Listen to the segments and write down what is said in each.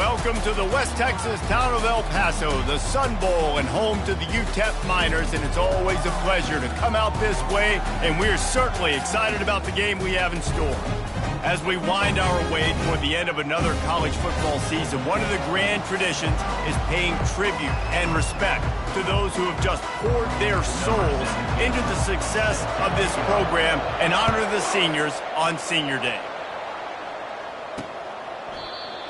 Welcome to the West Texas town of El Paso, the Sun Bowl, and home to the UTEP Miners, and it's always a pleasure to come out this way, and we're certainly excited about the game we have in store. As we wind our way toward the end of another college football season, one of the grand traditions is paying tribute and respect to those who have just poured their souls into the success of this program and honor the seniors on Senior Day.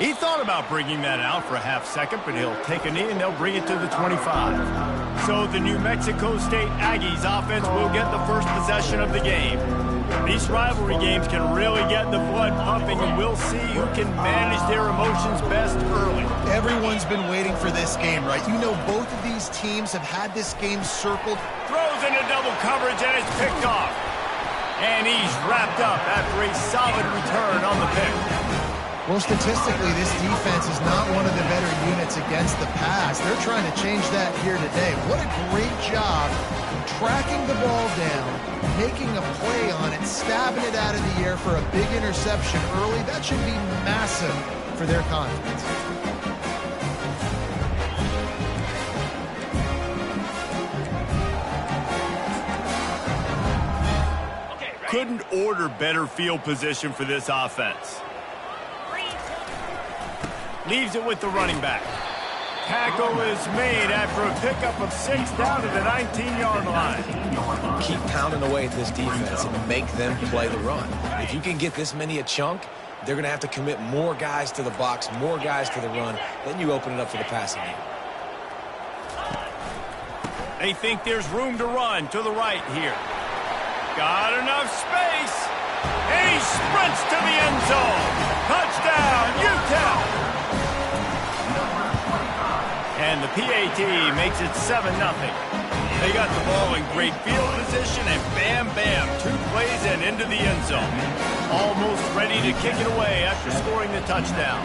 He thought about bringing that out for a half second, but he'll take a knee and they'll bring it to the 25. So the New Mexico State Aggies offense will get the first possession of the game. These rivalry games can really get the blood pumping, and we'll see who can manage their emotions best early. Everyone's been waiting for this game, right? You know both of these teams have had this game circled. Throws into double coverage, and it's picked off. And he's wrapped up after a solid return on the pick. Well, statistically, this defense is not one of the better units against the pass. They're trying to change that here today. What a great job tracking the ball down, making a play on it, stabbing it out of the air for a big interception early. That should be massive for their confidence. Couldn't order better field position for this offense. Leaves it with the running back. Tackle is made after a pickup of 6 down to the 19-yard line. Keep pounding away at this defense and make them play the run. If you can get this many a chunk, they're going to have to commit more guys to the box, more guys to the run. Then you open it up for the passing game. They think there's room to run to the right here. Got enough space. He sprints to the end zone. Touchdown, UTEP. And the PAT makes it 7-0. They got the ball in great field position, and bam, bam, 2 plays and into the end zone. Almost ready to kick it away after scoring the touchdown.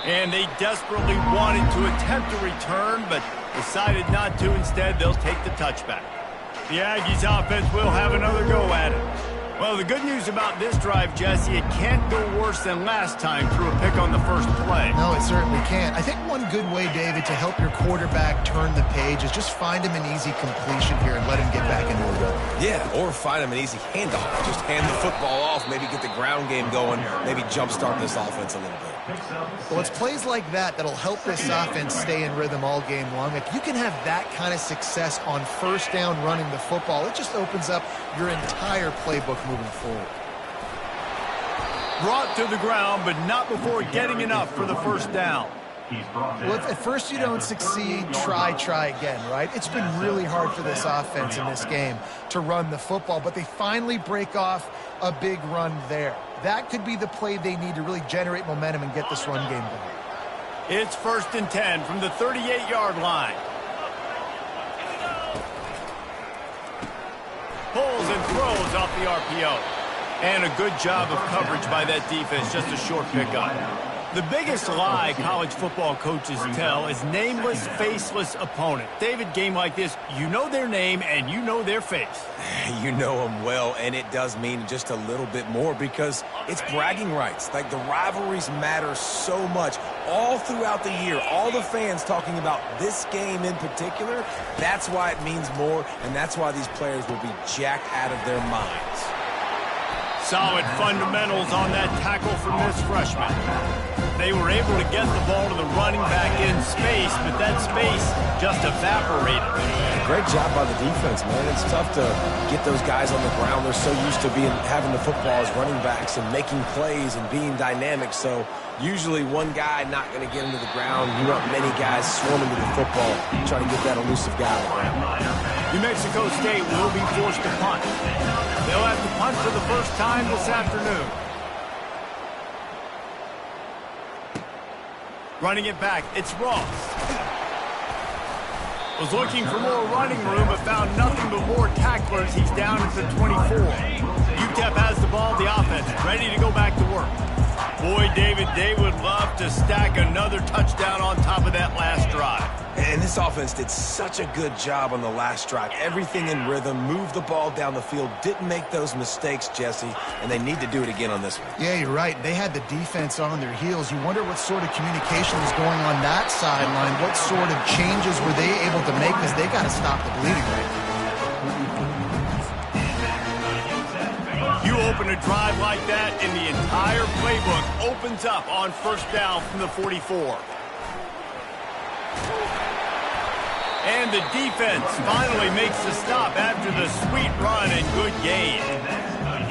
And they desperately wanted to attempt a return, but decided not to. Instead, they'll take the touchback. The Aggies offense will have another go at it. Well, the good news about this drive, Jesse, it can't go worse than last time through a pick on the first play. No, it certainly can't. I think one good way, David, to help your quarterback turn the page is just find him an easy completion here and let him get back into a rhythm. Yeah, or find him an easy handoff. Just hand the football off, maybe get the ground game going, maybe jumpstart this offense a little bit. Well, it's plays like that that'll help this offense stay in rhythm all game long. If you can have that kind of success on first down running the football, it just opens up your entire playbook moving forward. Brought to the ground, but not before getting enough for the first down. Well, if at first you don't succeed, try again, right? It's been really hard for this offense in this game to run the football, but they finally break off a big run there. That could be the play they need to really generate momentum and get this run game going. It's 1st and 10 from the 38-yard line. Pulls and throws off the RPO. And a good job of coverage by that defense, just a short pickup. The biggest lie college football coaches tell is nameless, faceless opponent. David, game like this, you know their name and you know their face. You know them well, and it does mean just a little bit more because it's bragging rights. Like, the rivalries matter so much all throughout the year. All the fans talking about this game in particular, that's why it means more, and that's why these players will be jacked out of their minds. Solid fundamentals on that tackle from this freshman. They were able to get the ball to the running back in space, but that space just evaporated. Great job by the defense, man. It's tough to get those guys on the ground. They're so used to having the football as running backs and making plays and being dynamic. So usually one guy not going to get into the ground. You want many guys swarming to the football, trying to get that elusive guy on the ground. New Mexico State will be forced to punt. They'll have to punt for the first time this afternoon. Running it back, it's Ross. Was looking for more running room, but found nothing but more tacklers. He's down at the 24. UTEP has the ball, the offense ready to go back to work. Boy, David, they would love to stack another touchdown on top of that last drive. And this offense did such a good job on the last drive. Everything in rhythm, moved the ball down the field, didn't make those mistakes, Jesse, and they need to do it again on this one. Yeah, you're right. They had the defense on their heels. You wonder what sort of communication was going on that sideline. What sort of changes were they able to make, because they got to stop the bleeding right now. You open a drive like that, and the entire playbook opens up on first down from the 44. And the defense finally makes the stop after the sweet run and good gain.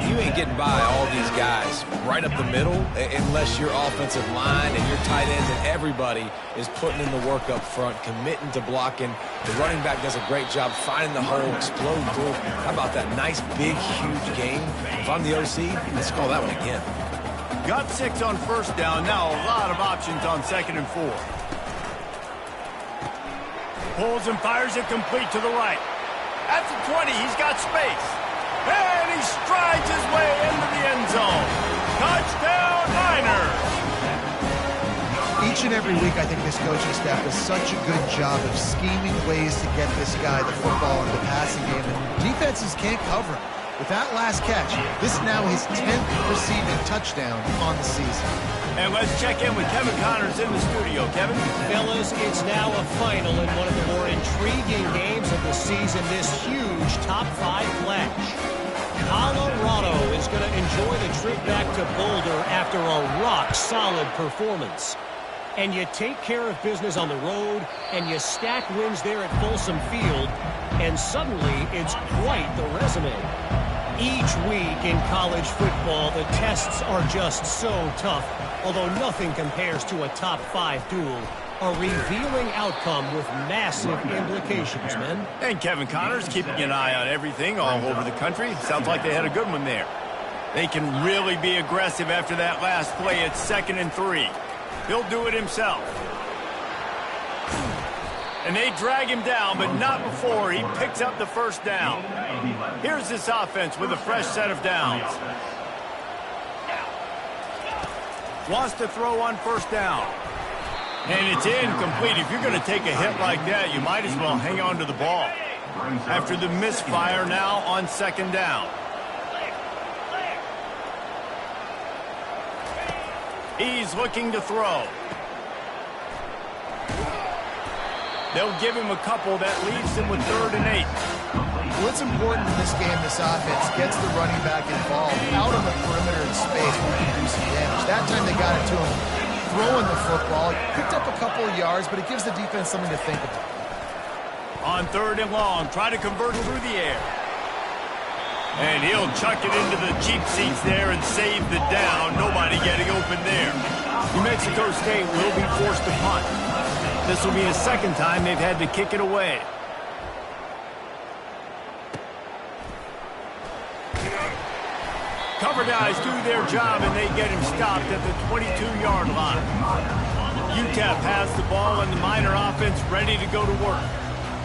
You ain't getting by all these guys right up the middle unless your offensive line and your tight ends and everybody is putting in the work up front, committing to blocking. The running back does a great job finding the hole, exploding through. How about that nice, big, huge gain? If I'm the OC, let's call that one again. Got 6 on first down. Now a lot of options on 2nd and 4. Pulls and fires it complete to the right. At the 20, he's got space. And he strides his way into the end zone. Touchdown, Niners! Each and every week, I think this coaching staff does such a good job of scheming ways to get this guy the football in the passing game, and defenses can't cover him. With that last catch, this is now his 10th receiving touchdown on the season. And let's check in with Kevin Connors in the studio. Kevin? Fellas, it's now a final in one of the more intriguing games of the season, this huge top 5 clash. Colorado is going to enjoy the trip back to Boulder after a rock-solid performance. And you take care of business on the road, and you stack wins there at Folsom Field, and suddenly it's quite the resume. Each week in college football, the tests are just so tough, although nothing compares to a top 5 duel. A revealing outcome with massive implications, men. And Kevin Connors keeping an eye on everything all over the country. Sounds like they had a good one there. They can really be aggressive after that last play. It's 2nd and 3. He'll do it himself. And they drag him down, but not before he picks up the first down. Here's this offense with a fresh set of downs. Wants to throw on first down. And it's incomplete. If you're going to take a hit like that, you might as well hang on to the ball. After the misfire, now on 2nd down. He's looking to throw. They'll give him a couple. That leaves him with 3rd and 8. What's important in this game, this offense gets the running back involved out on the perimeter in space where he can do some damage. That time they got it to him throwing the football. Picked up a couple of yards, but it gives the defense something to think about. On 3rd and long, try to convert through the air. And he'll chuck it into the cheap seats there and save the down. Nobody getting open there. New Mexico State will be forced to punt. This will be the 2nd time they've had to kick it away. Cover guys do their job, and they get him stopped at the 22-yard line. UTEP has the ball, and the Miner offense ready to go to work.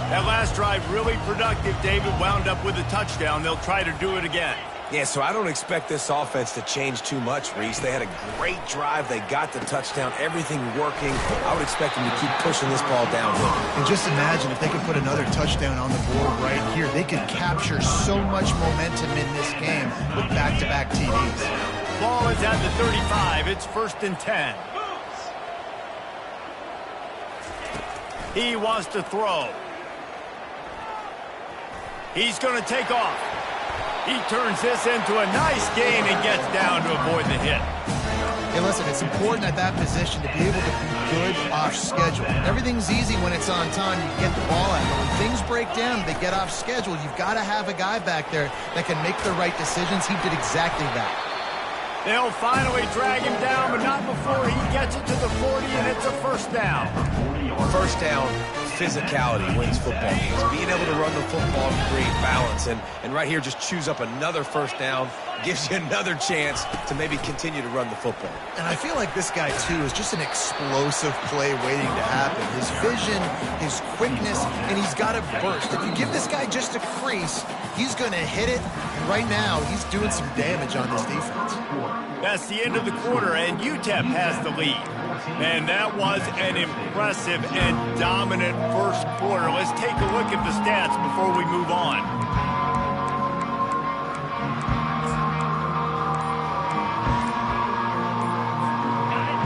That last drive really productive. David wound up with a touchdown. They'll try to do it again. Yeah, so I don't expect this offense to change too much, Reese. They had a great drive. They got the touchdown, everything working. I would expect them to keep pushing this ball downhill. And just imagine if they could put another touchdown on the board right here. They could capture so much momentum in this game with back-to-back TDs. Ball is at the 35. It's 1st and 10. He wants to throw. He's going to take off. He turns this into a nice gain and gets down to avoid the hit. Hey, listen, it's important at that position to be able to be good off schedule. Everything's easy when it's on time. You get the ball out. But when things break down, they get off schedule. You've got to have a guy back there that can make the right decisions. He did exactly that. They'll finally drag him down, but not before he gets it to the 40, and it's a 1st down. 1st down, physicality wins football games. Being able to run the football and create balance. And right here, just choose up another first down, gives you another chance to maybe continue to run the football. And I feel like this guy, too, is just an explosive play waiting to happen. His vision, his quickness, and he's got a burst. If you give this guy just a crease, he's going to hit it. And right now, he's doing some damage on this defense. That's the end of the quarter, and UTEP has the lead. And that was an impressive and dominant first quarter. Let's take a look at the stats before we move on.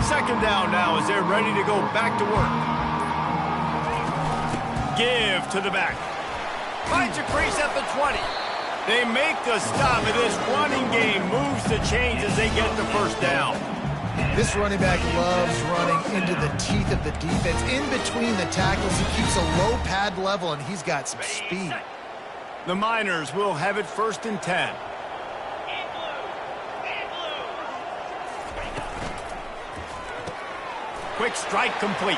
Second down now as they're ready to go back to work. Give to the back. Finds a crease at the 20. They make the stop, and this running game moves the chains as they get the first down. This running back loves running into the teeth of the defense. In between the tackles, he keeps a low pad level, and he's got some speed. The Miners will have it 1st and 10. Quick strike complete.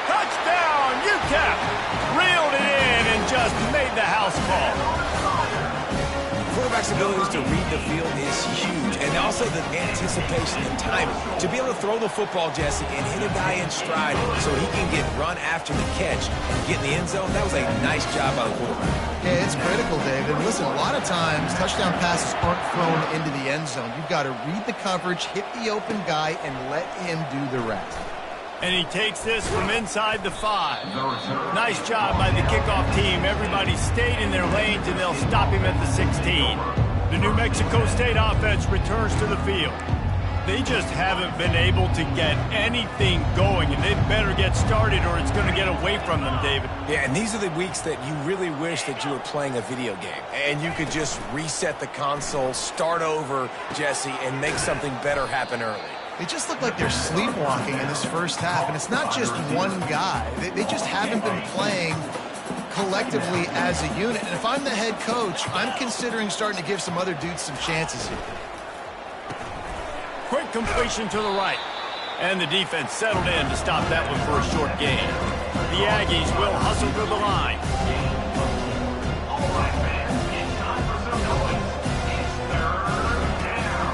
Touchdown, UTEP! Reeled it in and just made the house call. Quarterback's abilities to read the field is huge, and also the anticipation and timing. To be able to throw the football, Jesse, and hit a guy in stride so he can get run after the catch and get in the end zone, that was a nice job by the quarterback. Yeah, it's critical, David. And listen, a lot of times, touchdown passes aren't thrown into the end zone. You've got to read the coverage, hit the open guy, and let him do the rest. And he takes this from inside the 5. Nice job by the kickoff team. Everybody stayed in their lanes, and they'll stop him at the 16. The New Mexico State offense returns to the field. They just haven't been able to get anything going, and they better get started or it's going to get away from them, David. Yeah, and these are the weeks that you really wish that you were playing a video game, and you could just reset the console, start over, Jesse, and make something better happen early. They just look like they're sleepwalking in this first half, and it's not just one guy. They just haven't been playing collectively as a unit. And if I'm the head coach, I'm considering starting to give some other dudes some chances here. Quick completion to the right. And the defense settled in to stop that one for a short gain. The Aggies will hustle to the line.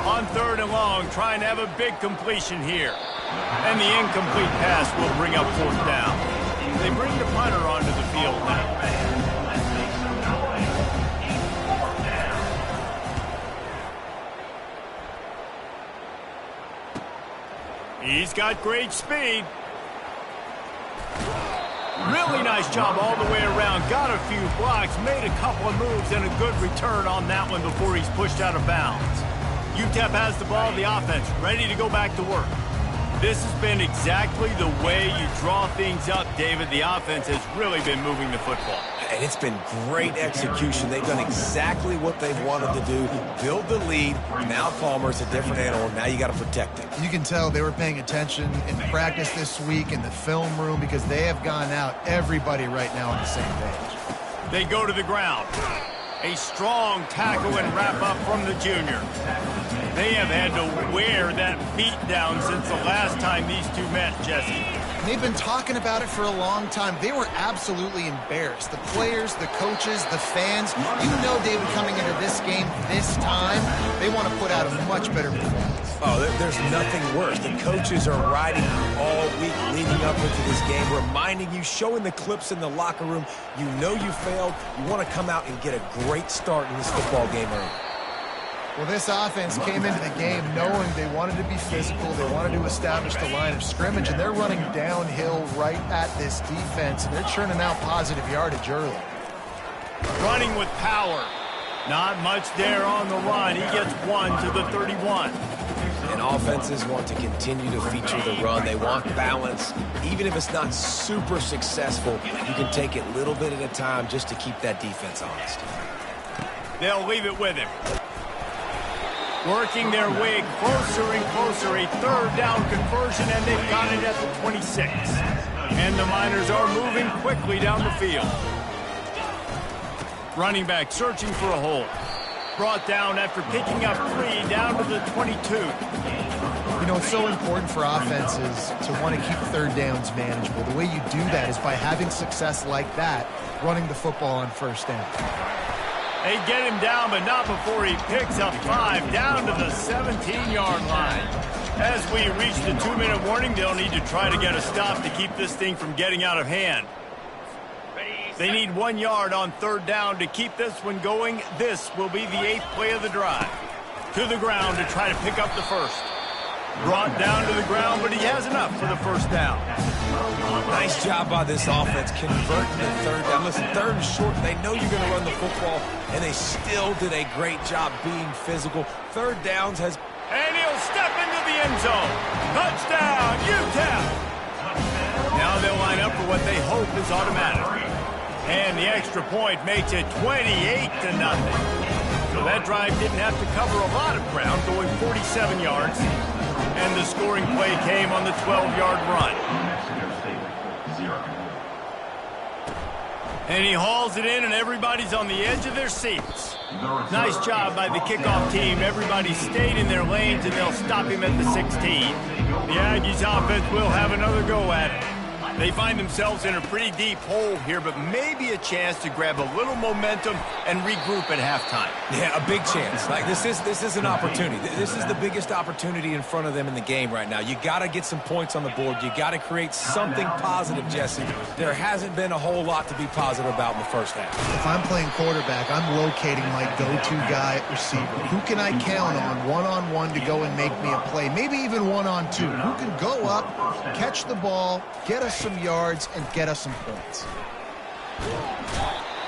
On 3rd and long, trying to have a big completion here. And the incomplete pass will bring up 4th down. They bring the punter onto the field now. He's got great speed. Really nice job all the way around. Got a few blocks, made a couple of moves, and a good return on that one before he's pushed out of bounds. UTEP has the ball, the offense, ready to go back to work. This has been exactly the way you draw things up, David. The offense has really been moving the football. And it's been great execution. They've done exactly what they've wanted to do. Build the lead. Now Palmer's a different animal. Now you got to protect him. You can tell they were paying attention in practice this week in the film room because they have gone out, everybody right now on the same page. They go to the ground. A strong tackle and wrap up from the junior. They have had to wear that beat down since the last time these two met, Jesse. They've been talking about it for a long time. They were absolutely embarrassed. The players, the coaches, the fans. You know, David, coming into this game this time, they want to put out a much better performance. Oh, there's nothing worse. The coaches are riding all week leading up into this game, reminding you, showing the clips in the locker room. You know you failed. You want to come out and get a great start in this football game early. Well, this offense came into the game knowing they wanted to be physical, they wanted to establish the line of scrimmage, and they're running downhill right at this defense, and they're churning out positive yardage early. Running with power. Not much there on the run. He gets one to the 31. And offenses want to continue to feature the run. They want balance. Even if it's not super successful, you can take it little bit at a time just to keep that defense honest. They'll leave it with him. Working their way closer and closer. A 3rd down conversion, and they've got it at the 26. And the Miners are moving quickly down the field. Running back searching for a hole. Brought down after picking up 3 down to the 22. You know, it's so important for offenses to want to keep third downs manageable. The way you do that is by having success like that, running the football on first down. They get him down, but not before he picks up 5 down to the 17-yard line. As we reach the 2-minute warning, they'll need to try to get a stop to keep this thing from getting out of hand. They need 1 yard on third down to keep this one going. This will be the 8th play of the drive. To the ground to try to pick up the first. Brought down to the ground, but he has enough for the first down. Nice job by this offense converting the third down. Listen, third and short, they know you're going to run the football, and they still did a great job being physical. Third downs has... And he'll step into the end zone. Touchdown, UTEP! Now they'll line up for what they hope is automatic. And the extra point makes it 28-0. So that drive didn't have to cover a lot of ground, going 47 yards. And the scoring play came on the 12-yard run. And he hauls it in, and everybody's on the edge of their seats. Nice job by the kickoff team. Everybody stayed in their lanes, and they'll stop him at the 16. The Aggies offense will have another go at it. They find themselves in a pretty deep hole here, but maybe a chance to grab a little momentum and regroup at halftime. Yeah, a big chance. Like this is an opportunity. This is the biggest opportunity in front of them in the game right now. You got to get some points on the board. You got to create something positive, Jesse. There hasn't been a whole lot to be positive about in the first half. If I'm playing quarterback, I'm locating my go-to guy at receiver. Who can I count on one-on-one to go and make me a play? Maybe even one-on-two. Who can go up, catch the ball, get us some yards, and get us some points.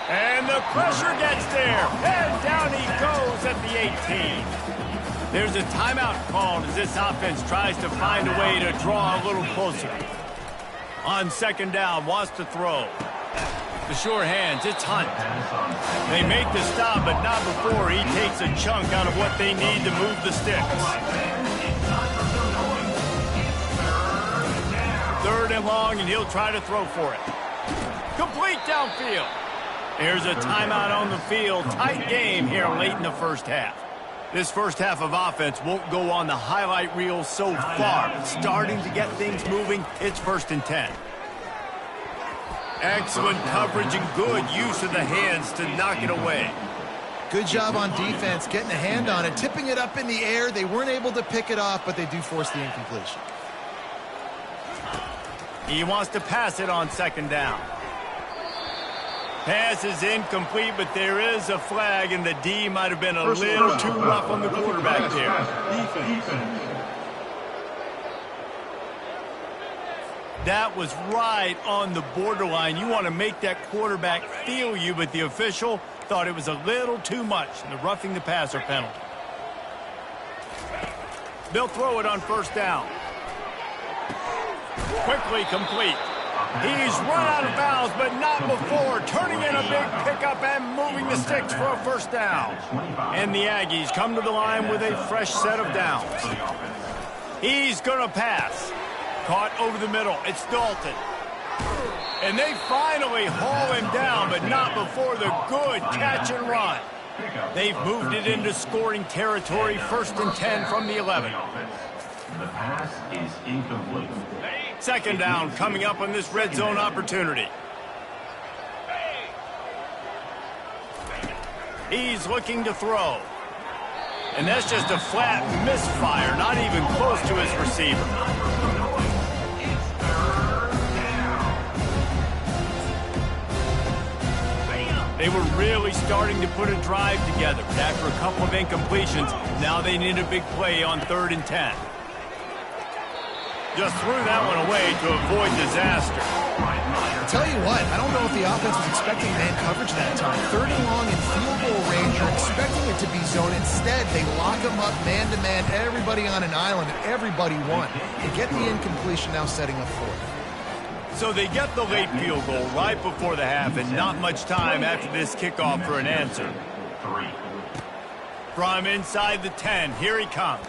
And the pressure gets there, and down he goes at the 18. There's a timeout called as this offense tries to find a way to draw a little closer. On second down, wants to throw. The sure hands, it's Hunt. They make the stop, but not before he takes a chunk out of what they need to move the sticks. Third and long, and he'll try to throw for it. Complete downfield. There's a timeout on the field. Tight game here late in the first half. This first half of offense won't go on the highlight reel so far. But starting to get things moving, it's 1st and 10. Excellent coverage and good use of the hands to knock it away. Good job on defense, getting a hand on it, tipping it up in the air. They weren't able to pick it off, but they do force the incompletion. He wants to pass it on second down. Pass is incomplete, but there is a flag, and the D might have been a little too rough on the quarterback there. That was right on the borderline. You want to make that quarterback feel you, but the official thought it was a little too much in the roughing the passer penalty. They'll throw it on first down. Quickly complete. He's run out of bounds, but not before turning in a big pickup and moving the sticks for a first down. And the Aggies come to the line with a fresh set of downs. He's going to pass. Caught over the middle. It's Dalton. And they finally haul him down, but not before the good catch and run. They've moved it into scoring territory, 1st and 10 from the 11. The pass is incomplete. Second down coming up on this red zone opportunity. He's looking to throw. And that's just a flat misfire, not even close to his receiver. They were really starting to put a drive together. But after a couple of incompletions, now they need a big play on 3rd and 10. Just threw that one away to avoid disaster. I'll tell you what, I don't know if the offense was expecting man coverage that time. 3rd and long in field goal range, you're expecting it to be zone. Instead, they lock them up man-to-man, everybody on an island, everybody won. They get the incompletion, now setting up 4th. So they get the late field goal right before the half, and not much time after this kickoff for an answer. From inside the 10, here he comes.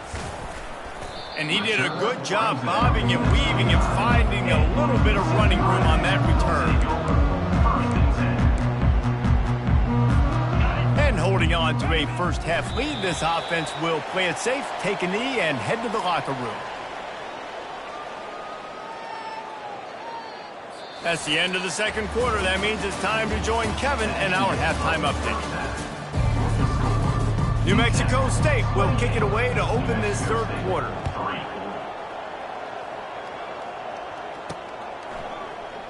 And he did a good job bobbing and weaving and finding a little bit of running room on that return. And holding on to a first half lead, this offense will play it safe, take a knee, and head to the locker room. That's the end of the second quarter. That means it's time to join Kevin in our halftime update. New Mexico State will kick it away to open this third quarter.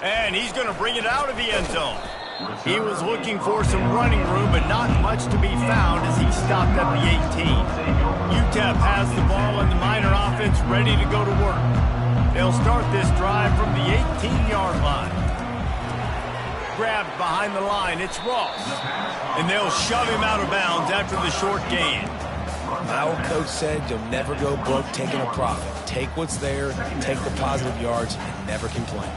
And he's going to bring it out of the end zone. He was looking for some running room, but not much to be found as he stopped at the 18. UTEP has the ball and the Miner offense ready to go to work. They'll start this drive from the 18-yard line. Grabbed behind the line, it's Ross. And they'll shove him out of bounds after the short gain. My old coach said you'll never go broke taking a profit. Take what's there, take the positive yards, and never complain.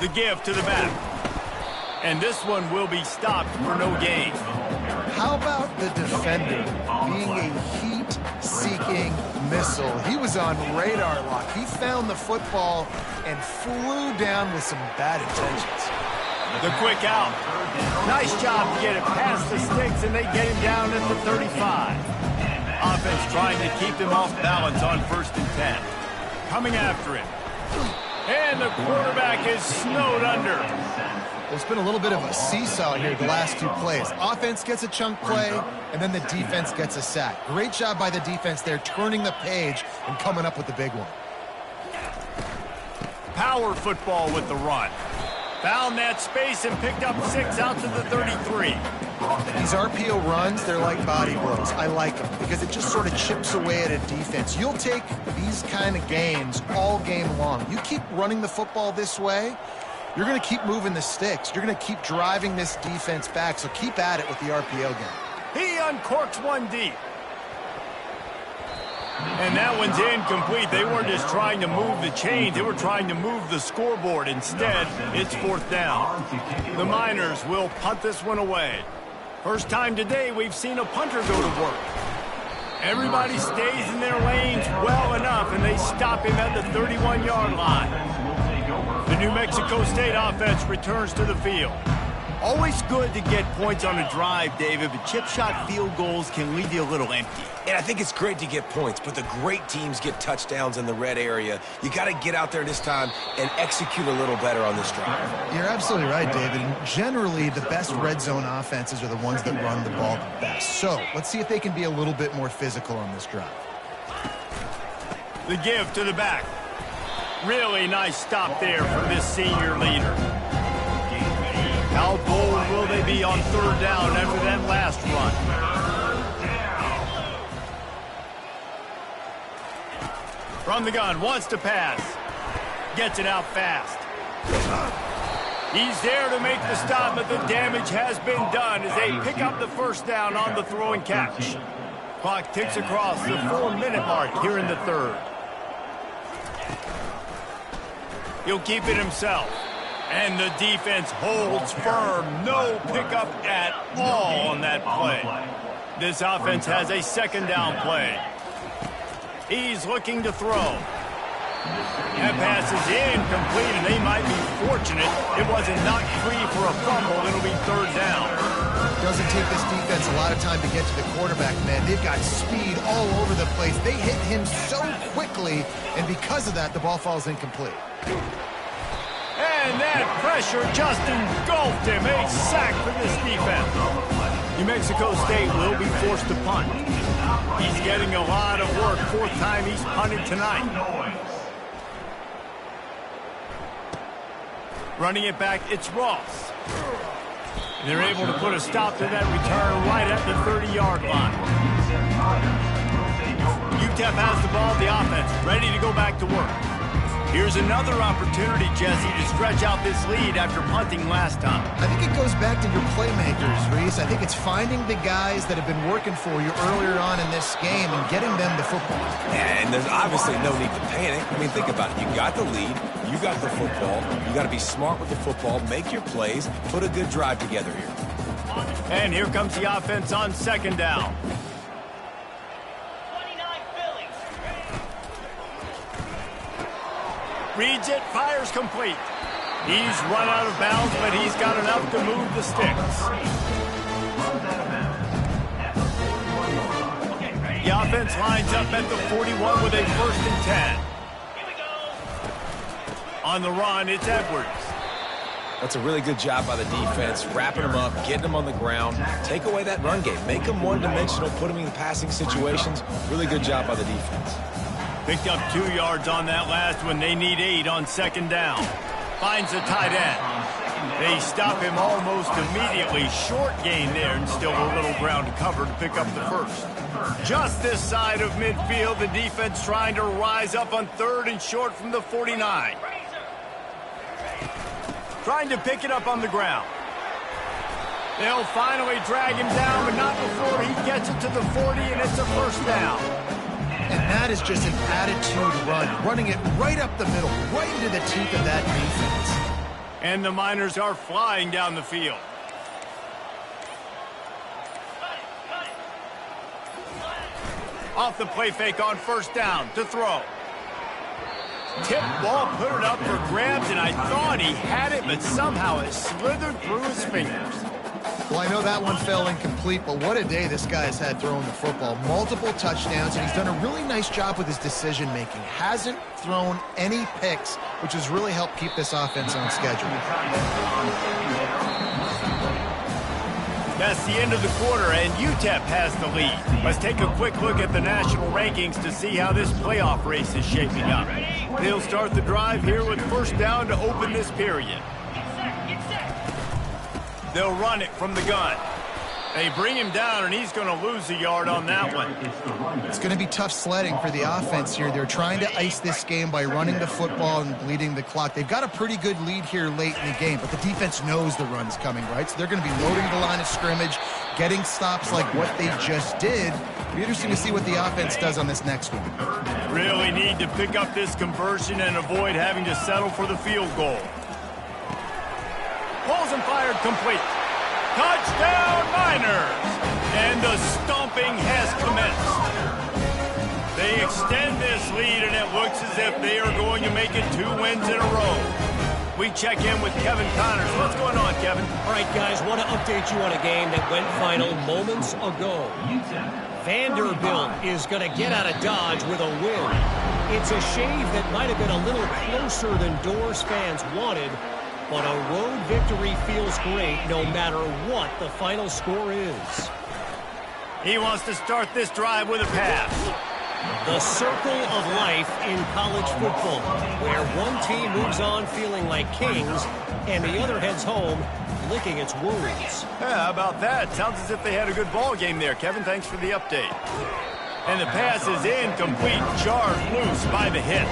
The give to the back. And this one will be stopped for no gain. How about the defender being a heat-seeking missile? He was on radar lock. He found the football and flew down with some bad intentions. The quick out. Nice job to get it past the sticks, and they get him down at the 35. Offense trying to keep him off balance on 1st and 10. Coming after him. And the quarterback is snowed under. There's been a little bit of a seesaw here the last two plays. Offense gets a chunk play, and then the defense gets a sack. Great job by the defense there, turning the page and coming up with the big one. Power football with the run. Found that space and picked up 6 out to the 33. These RPO runs, they're like body blows. I like them because it just sort of chips away at a defense. You'll take these kind of gains all game long. You keep running the football this way, you're going to keep moving the sticks. You're going to keep driving this defense back, so keep at it with the RPO game. He uncorks one deep. And that one's incomplete. They weren't just trying to move the chains. They were trying to move the scoreboard. Instead, it's 4th down. The Miners will punt this one away. First time today we've seen a punter go to work. Everybody stays in their lanes well enough, and they stop him at the 31-yard line. The New Mexico State offense returns to the field. Always good to get points on a drive, David, but chip shot field goals can leave you a little empty. And I think it's great to get points, but the great teams get touchdowns in the red area. You got to get out there this time and execute a little better on this drive. You're absolutely right, David. And generally, the best red zone offenses are the ones that run the ball the best. So let's see if they can be a little bit more physical on this drive. The give to the back. Really nice stop there from this senior leader. How bold will they be on 3rd down after that last run? From the gun, wants to pass. Gets it out fast. He's there to make the stop, but the damage has been done as they pick up the 1st down on the throw and catch. Clock ticks across the 4-minute mark here in the 3rd. He'll keep it himself. And the defense holds firm. No pickup at all on that play. This offense has a 2nd down play. He's looking to throw. That pass is incomplete, and they might be fortunate it wasn't knocked free for a fumble. It'll be 3rd down. Doesn't take this defense a lot of time to get to the quarterback, man. They've got speed all over the place. They hit him so quickly, and because of that, the ball falls incomplete. And that pressure just engulfed him. A sack for this defense. New Mexico State will be forced to punt. He's getting a lot of work. 4th time he's punted tonight. Running it back, it's Ross. And they're able to put a stop to that return right at the 30-yard line. UTEP has the ball, the offense, ready to go back to work. Here's another opportunity, Jesse, to stretch out this lead after punting last time. I think it goes back to your playmakers, Reese. I think it's finding the guys that have been working for you earlier on in this game and getting them the football. And there's obviously no need to panic. I mean, think about it. You got the lead. You got the football. You got to be smart with the football, make your plays, put a good drive together here. And here comes the offense on 2nd down. Reads it, fires complete. He's run out of bounds, but he's got enough to move the sticks. The offense lines up at the 41 with a 1st and 10. On the run, it's Edwards. That's a really good job by the defense, wrapping them up, getting them on the ground. Take away that run game. Make them one-dimensional, put them in passing situations. Really good job by the defense. Picked up 2 yards on that last one. They need 8 on second down. Finds the tight end. They stop him almost immediately. Short gain there and still a little ground to cover to pick up the first. Just this side of midfield, the defense trying to rise up on 3rd and short from the 49. Trying to pick it up on the ground. They'll finally drag him down, but not before he gets it to the 40, and it's a first down. And that is just an attitude run, running it right up the middle, right into the teeth of that defense. And the Miners are flying down the field. Off the play fake on first down to throw. Tip ball, put it up for grabs, and I thought he had it, but somehow it slithered through his fingers. Well, I know that one fell incomplete, but what a day this guy has had throwing the football. Multiple touchdowns, and he's done a really nice job with his decision-making. Hasn't thrown any picks, which has really helped keep this offense on schedule. That's the end of the quarter, and UTEP has the lead. Let's take a quick look at the national rankings to see how this playoff race is shaping up. They'll start the drive here with first down to open this period. They'll run it from the gun. They bring him down, and he's going to lose a yard on that one. It's going to be tough sledding for the offense here. They're trying to ice this game by running the football and bleeding the clock. They've got a pretty good lead here late in the game, but the defense knows the run's coming, right? So they're going to be loading the line of scrimmage, getting stops like what they just did. It'll be interesting to see what the offense does on this next one. Really need to pick up this conversion and avoid having to settle for the field goal. Pulls and fired complete. Touchdown, Miners! And the stomping has commenced. They extend this lead, and it looks as if they are going to make it 2 wins in a row. We check in with Kevin Connors. What's going on, Kevin? All right, guys, want to update you on a game that went final moments ago. Vanderbilt is going to get out of Dodge with a win. It's a shave that might have been a little closer than Doors fans wanted, but a road victory feels great no matter what the final score is. He wants to start this drive with a pass. The circle of life in college football, where one team moves on feeling like kings and the other heads home licking its wounds. Yeah, how about that? Sounds as if they had a good ball game there, Kevin. Thanks for the update. And the pass is incomplete, jarred loose by the hit.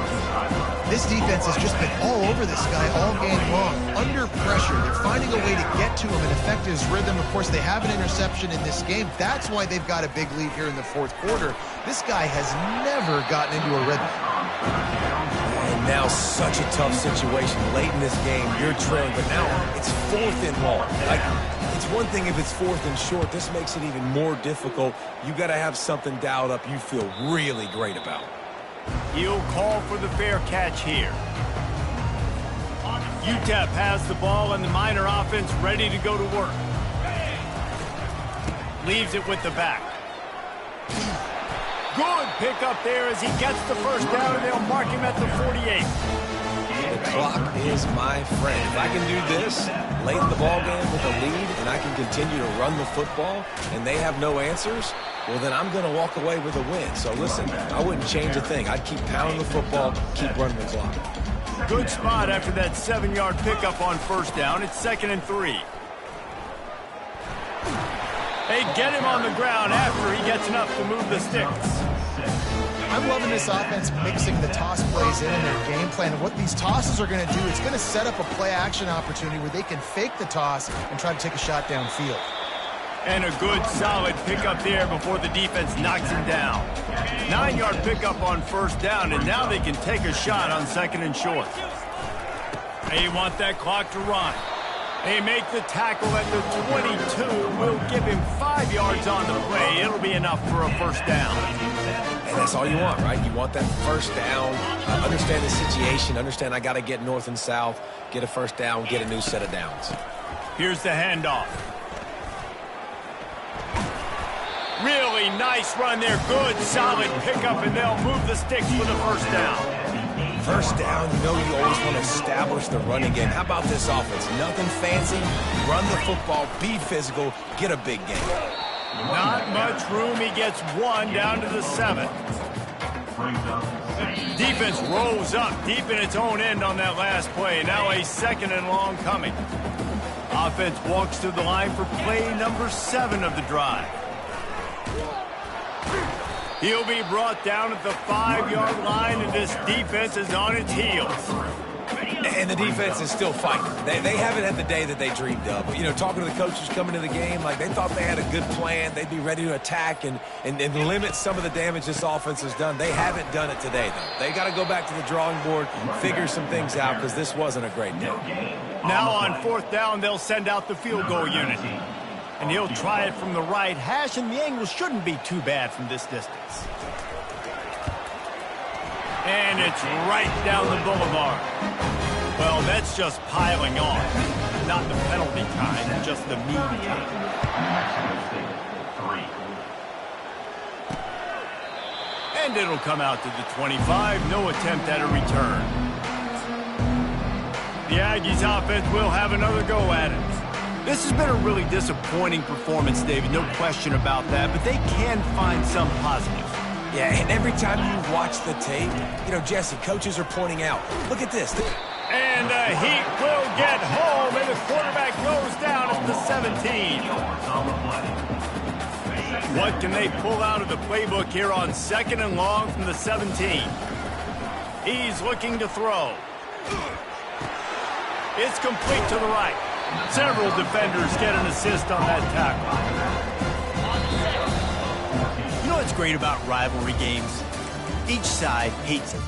This defense has just been all over this guy all game long. Under pressure, they're finding a way to get to him and affect his rhythm. Of course, they have an interception in this game. That's why they've got a big lead here in the fourth quarter. This guy has never gotten into a rhythm. And now such a tough situation late in this game. You're trailing, but now it's 4th and long. It's one thing if it's 4th and short. This makes it even more difficult. You got to have something dialed up you feel really great about. He'll call for the fair catch here. UTEP has the ball and the Miner offense ready to go to work. Leaves it with the back. Good pickup there as he gets the first down, and they'll mark him at the 48. The clock is my friend. If I can do this late in the ball game with a lead and I can continue to run the football and they have no answers, well, then I'm going to walk away with a win. So, listen, I wouldn't change a thing. I'd keep pounding the football, keep running the clock. Good spot after that 7-yard pickup on first down. It's 2nd and 3. They get him on the ground after he gets enough to move the sticks. I'm loving this offense mixing the toss plays in their game plan. And what these tosses are going to do, it's going to set up a play-action opportunity where they can fake the toss and try to take a shot downfield. And a good, solid pickup there before the defense knocks him down. 9-yard pickup on first down, and now they can take a shot on 2nd and short. They want that clock to run. They make the tackle at the 22. We'll give him 5 yards on the play. It'll be enough for a first down. And that's all you want, right? You want that first down. Understand the situation. Understand I got to get north and south, get a first down, get a new set of downs. Here's the handoff. Really nice run there. Good, solid pickup, and they'll move the sticks for the first down. First down, you know you always want to establish the running game. How about this offense? Nothing fancy. Run the football, be physical, get a big gain. Not much room. He gets one down to the 7. Defense rolls up deep in its own end on that last play. Now a 2nd and long coming. Offense walks to the line for play number 7 of the drive. He'll be brought down at the 5-yard line, and this defense is on its heels. And the defense is still fighting. They haven't had the day that they dreamed of. But, you know, talking to the coaches coming to the game, like they thought they had a good plan. They'd be ready to attack and limit some of the damage this offense has done. They haven't done it today, though. They got to go back to the drawing board, figure some things out, because this wasn't a great day. Now on 4th down, they'll send out the field goal unit. And he'll try it from the right hash, and the angle shouldn't be too bad from this distance. And it's right down the boulevard. Well, that's just piling on. Not the penalty kind, just the mean kind. And it'll come out to the 25. No attempt at a return. The Aggies offense will have another go at it. This has been a really disappointing performance, David, no question about that, but they can find some positives. Yeah, and every time you watch the tape, you know, Jesse, coaches are pointing out, look at this. And he will get home, and the quarterback goes down at the 17. What can they pull out of the playbook here on 2nd and long from the 17? He's looking to throw. It's complete to the right. Several defenders get an assist on that tackle. You know what's great about rivalry games? Each side hates it.